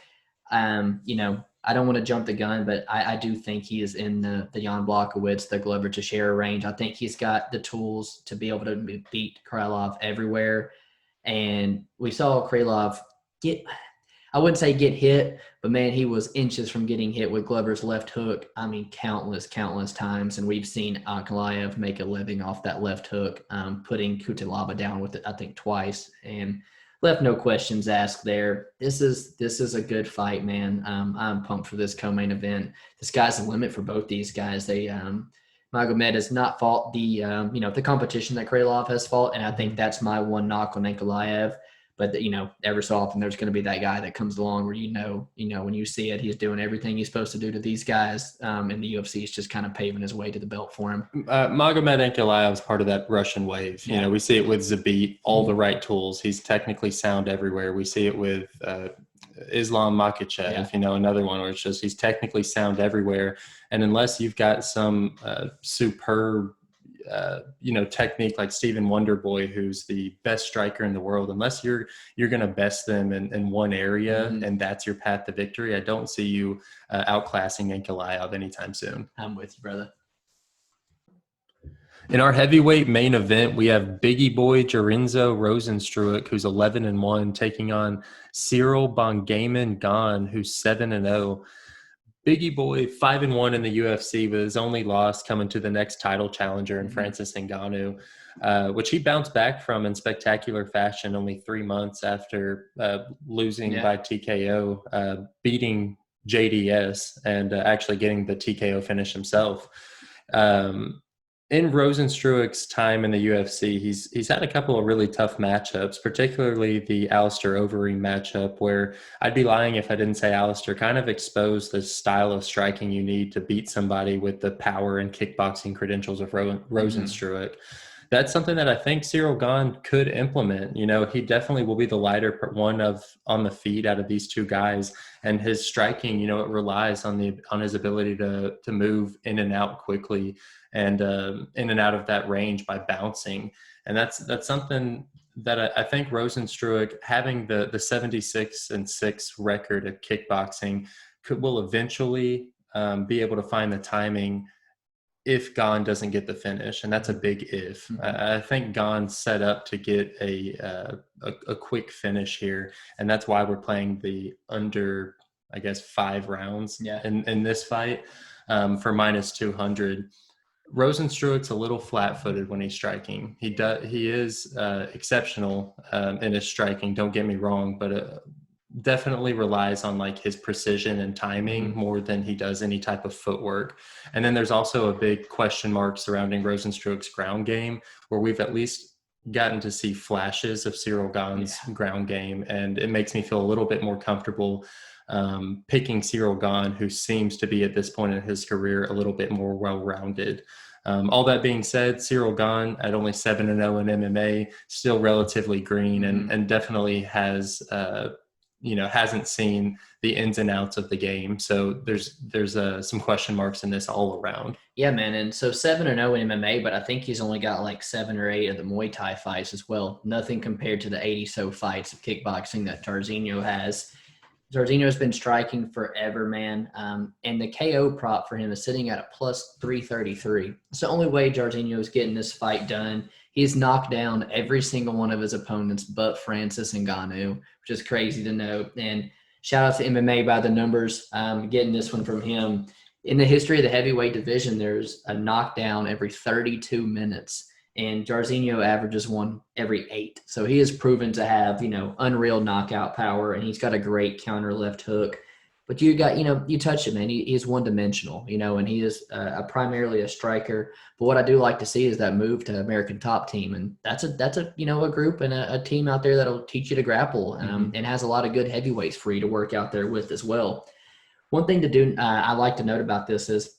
I don't want to jump the gun, but I do think he is in the Jan Blachowicz, the Glover Teixeira range. I think he's got the tools to be able to beat Krylov everywhere. And we saw Krylov I wouldn't say get hit, but man, he was inches from getting hit with Glover's left hook. I mean, countless times. And we've seen Ankalaev make a living off that left hook, putting Kutelaba down with it, I think, twice. And left no questions asked there. This is a good fight, man. I'm pumped for this co-main event. The sky's the limit for both these guys. Magomed has not fought the competition that Krylov has fought, and I think that's my one knock on Ankalaev. But every so often there's going to be that guy that comes along where when you see it, he's doing everything he's supposed to do to these guys, and the UFC is just kind of paving his way to the belt for him. Magomed Ankalaev is part of that Russian wave. Yeah. We see it with Zabit, all the right tools. He's technically sound everywhere. We see it with Islam Makhachev, another one where it's just he's technically sound everywhere. And unless you've got some superb technique like Stephen Wonderboy, who's the best striker in the world, unless you're going to best them in one area, and that's your path to victory, I don't see you outclassing Ankalaev anytime soon. I'm with you, brother. In our heavyweight main event, we have Biggie Boy Jairzinho Rozenstruik, who's 11-1, taking on Cyril Gane, who's 7-0. Biggie Boy, 5-1 in the UFC, with his only loss coming to the next title challenger in Francis Ngannou, which he bounced back from in spectacular fashion only 3 months after losing by TKO, beating JDS and actually getting the TKO finish himself. In Rozenstruik's time in the UFC, he's had a couple of really tough matchups, particularly the Alistair Overeem matchup, where I'd be lying if I didn't say Alistair kind of exposed the style of striking you need to beat somebody with the power and kickboxing credentials of Rozenstruik. That's something that I think Cyril Gane could implement. He definitely will be the lighter one on the feet out of these two guys, and his striking, it relies on his ability to move in and out quickly and in and out of that range by bouncing. And that's something that I think Rozenstruik, having the 76-6 record at kickboxing, will eventually be able to find the timing if Gane doesn't get the finish, and that's a big if. I think Gane's set up to get a quick finish here, and that's why we're playing the under, 5 rounds in this fight for -200. Rozenstruik's a little flat-footed when he's striking. He is exceptional in his striking, don't get me wrong, but definitely relies on his precision and timing more than he does any type of footwork. And then there's also a big question mark surrounding Rozenstruik's ground game, where we've at least gotten to see flashes of Cyril Gane's ground game, and it makes me feel a little bit more comfortable picking Cyril Gane, who seems to be at this point in his career a little bit more well-rounded. All that being said, Cyril Gane at only 7-0 in MMA, still relatively green, and definitely has hasn't seen the ins and outs of the game. So there's some question marks in this all around. Yeah, man. And so 7-0 in MMA, but I think he's only got 7 or 8 of the Muay Thai fights as well. Nothing compared to the 80 so fights of kickboxing that Jairzinho has. Jairzinho's been striking forever, man. And the KO prop for him is sitting at a +333. It's the only way Jairzinho is getting this fight done. He's knocked down every single one of his opponents but Francis Ngannou, which is crazy to note. And shout out to MMA by the numbers, getting this one from him. In the history of the heavyweight division, there's a knockdown every 32 minutes, and Jairzinho averages one every 8. So he is proven to have, unreal knockout power, and he's got a great counter left hook. But you got, you touch it, man. He's one-dimensional, and he is primarily a striker. But what I do like to see is that move to American Top Team, and that's a group and a team out there that'll teach you to grapple, and has a lot of good heavyweights for you to work out there with as well. One thing to do, I like to note about this is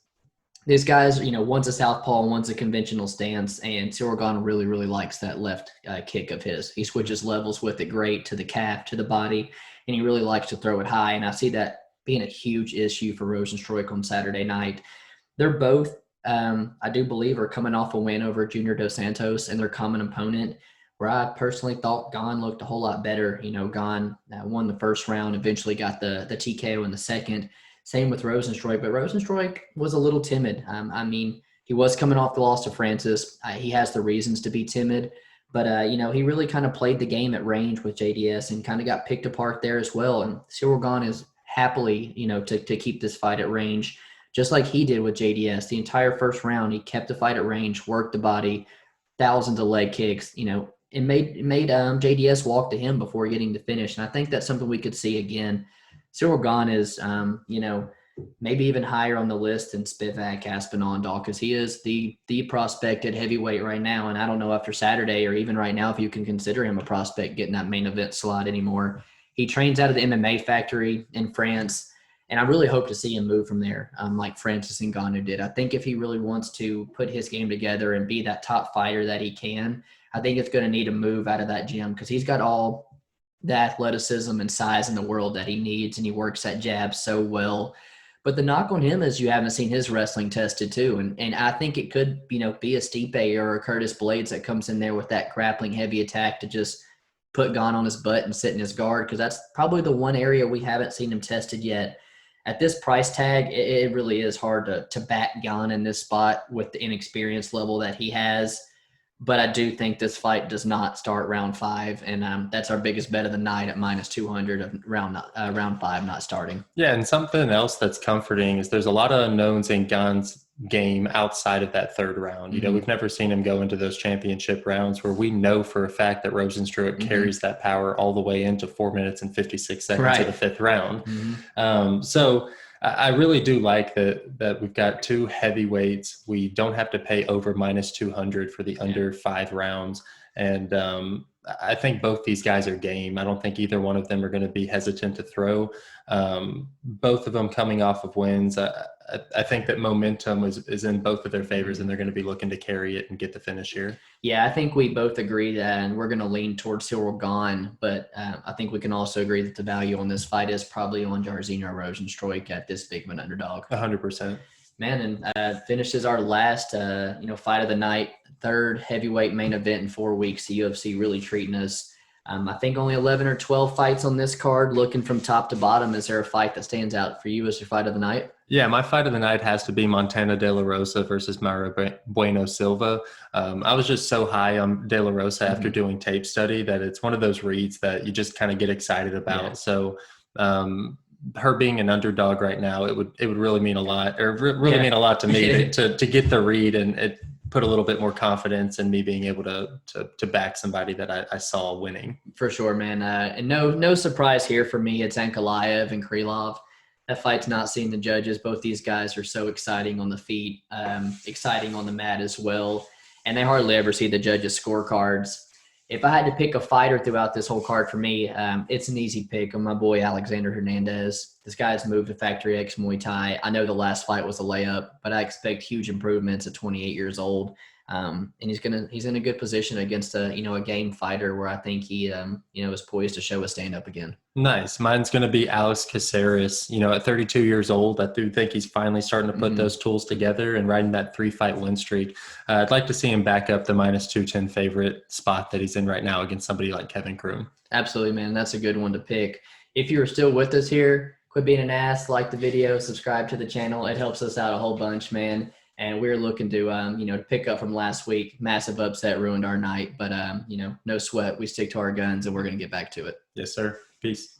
these guys, one's a southpaw and one's a conventional stance, and Cyril Gane really, really likes that left kick of his. He switches levels with it great to the calf, to the body, and he really likes to throw it high, and I see that being a huge issue for Rozenstruik on Saturday night. They're both, I do believe, are coming off a win over Junior Dos Santos and their common opponent, where I personally thought Gane looked a whole lot better. Gane won the first round, eventually got the TKO in the second. Same with Rozenstruik, but Rozenstruik was a little timid. He was coming off the loss to Francis. He has the reasons to be timid, but, he really kind of played the game at range with JDS and kind of got picked apart there as well. And Cyril Gane is happily, to keep this fight at range, just like he did with JDS. The entire first round, he kept the fight at range, worked the body, thousands of leg kicks, and made JDS walk to him before getting to finish. And I think that's something we could see again. Cyril Gane is, maybe even higher on the list than Spivak Aspinall, because he is the prospect at heavyweight right now. And I don't know after Saturday or even right now if you can consider him a prospect getting that main event slot anymore. He trains out of the MMA factory in France, and I really hope to see him move from there, like Francis Ngannou did. I think if he really wants to put his game together and be that top fighter that he can, I think it's going to need a move out of that gym, because he's got all the athleticism and size in the world that he needs, and he works that jab so well. But the knock on him is you haven't seen his wrestling tested too. And I think it could, be a Stipe or a Curtis Blades that comes in there with that grappling heavy attack to just put Gane on his butt and sit in his guard, because that's probably the one area we haven't seen him tested yet. At this price tag, it really is hard to back Gane in this spot with the inexperience level that he has. But I do think this fight does not start round 5, and that's our biggest bet of the night at -200 of round 5 not starting. Yeah, and something else that's comforting is there's a lot of unknowns in Gane's game outside of that third round. We've never seen him go into those championship rounds where we know for a fact that Rozenstruik carries that power all the way into 4 minutes and 56 seconds of the fifth round. So I really do like that we've got two heavyweights. We don't have to pay over -200 for the under 5 rounds. And I think both these guys are game. I don't think either one of them are going to be hesitant to throw. Both of them coming off of wins. I think that momentum is in both of their favors, and they're going to be looking to carry it and get the finish here. Yeah, I think we both agree that, and we're going to lean towards Cyril Gane, but I think we can also agree that the value on this fight is probably on Jairzinho Rozenstruik at this big of an underdog. 100%. Man, and finishes our last, fight of the night, third heavyweight main event in 4 weeks. The UFC really treating us. I think only 11 or 12 fights on this card. Looking from top to bottom, is there a fight that stands out for you as your fight of the night? Yeah, my fight of the night has to be Montana De La Rosa versus Mayra Bueno Silva. I was just so high on De La Rosa after doing tape study that it's one of those reads that you just kind of get excited about. Yeah. So her being an underdog right now, it would really mean a lot, or really mean a lot to me to get the read, and it put a little bit more confidence in me being able to back somebody that I saw winning. For sure, man. And no surprise here for me. It's Ankalaev and Krylov. That fight's not seeing the judges. Both these guys are so exciting on the feet, exciting on the mat as well. And they hardly ever see the judges' scorecards. If I had to pick a fighter throughout this whole card for me, it's an easy pick on my boy Alexander Hernandez. This guy's moved to Factory X Muay Thai. I know the last fight was a layup, but I expect huge improvements at 28 years old. And he's in a good position against a game fighter where I think he is poised to show a stand up again. Nice. Mine's going to be Alex Caceres. At 32 years old, I do think he's finally starting to put those tools together and riding that 3-fight win streak. I'd like to see him back up the -210 favorite spot that he's in right now against somebody like Kevin Croom. Absolutely, man. That's a good one to pick. If you're still with us here, quit being an ass, like the video, subscribe to the channel. It helps us out a whole bunch, man. And we're looking to, to pick up from last week. Massive upset ruined our night, but, no sweat. We stick to our guns, and we're going to get back to it. Yes, sir. Peace.